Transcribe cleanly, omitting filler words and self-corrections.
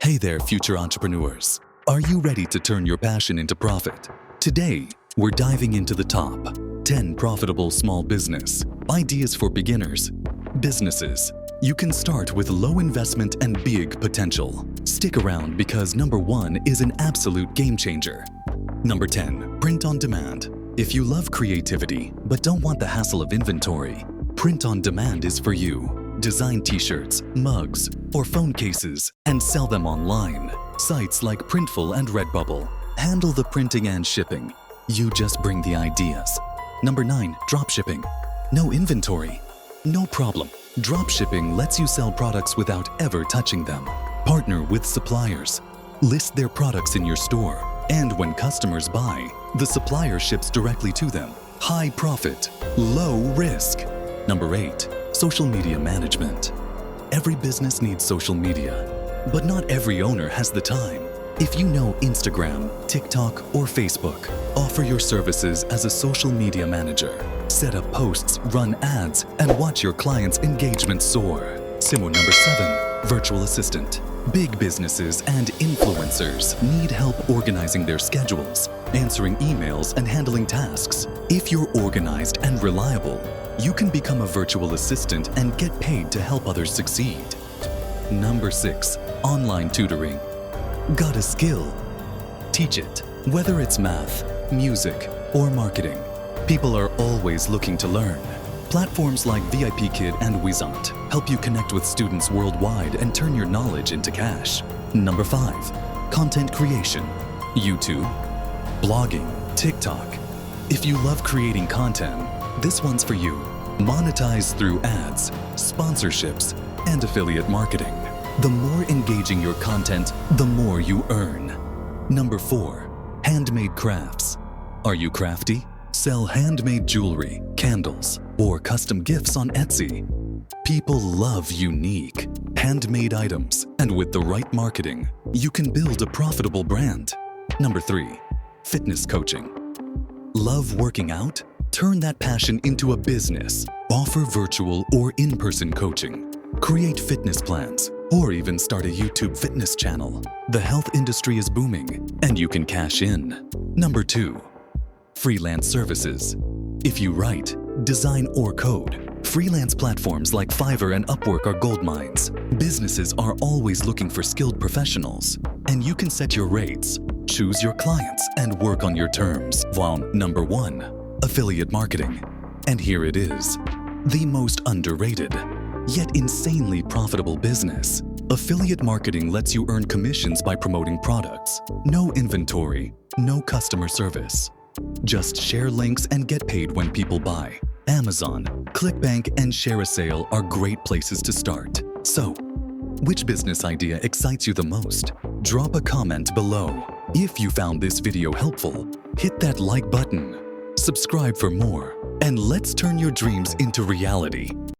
Hey there, future entrepreneurs. Are you ready to turn your passion into profit? Today, we're diving into the top 10 profitable small business ideas for beginners. Businesses. You can start with low investment and big potential. Stick around because number 1 is an absolute game changer. Number 10, print on demand. If you love creativity but don't want the hassle of inventory, print on demand is for you. Design t-shirts, mugs, or phone cases and sell them online. Sites like Printful and Redbubble handle the printing and shipping. You just bring the ideas. Number 9, dropshipping. No inventory? No problem. Dropshipping lets you sell products without ever touching them. Partner with suppliers. List their products in your store. And when customers buy, the supplier ships directly to them. High profit, low risk. Number 8, social media management. Every business needs social media, but not every owner has the time. If you know Instagram, TikTok, or Facebook, offer your services as a social media manager. Set up posts, run ads, and watch your clients' engagement soar. Simo number 7, virtual assistant. Big businesses and influencers need help organizing their schedules, answering emails, and handling tasks. If you're organized and reliable, you can become a virtual assistant and get paid to help others succeed. Number 6, online tutoring. Got a skill? Teach it. Whether it's math, music, or marketing, people are always looking to learn. Platforms like VIP Kid and Wizant help you connect with students worldwide and turn your knowledge into cash. Number 5, content creation. YouTube, blogging, TikTok. If you love creating content, this one's for you. Monetize through ads, sponsorships, and affiliate marketing. The more engaging your content, the more you earn. Number 4, handmade crafts. Are you crafty? Sell handmade jewelry, candles, or custom gifts on Etsy. People love unique, handmade items, and with the right marketing, you can build a profitable brand. Number 3, fitness coaching. Love working out? Turn that passion into a business. Offer virtual or in-person coaching. Create fitness plans, or even start a YouTube fitness channel. The health industry is booming, and you can cash in. Number 2, freelance services. If you write, design, or code, freelance platforms like Fiverr and Upwork are goldmines. Businesses are always looking for skilled professionals, and you can set your rates, choose your clients, and work on your terms. Number 1, affiliate marketing. And here it is, the most underrated, yet insanely profitable business. Affiliate marketing lets you earn commissions by promoting products. No inventory, no customer service. Just share links and get paid when people buy. Amazon, ClickBank, and ShareASale are great places to start. So, which business idea excites you the most? Drop a comment below. If you found this video helpful, hit that like button. Subscribe for more, and let's turn your dreams into reality.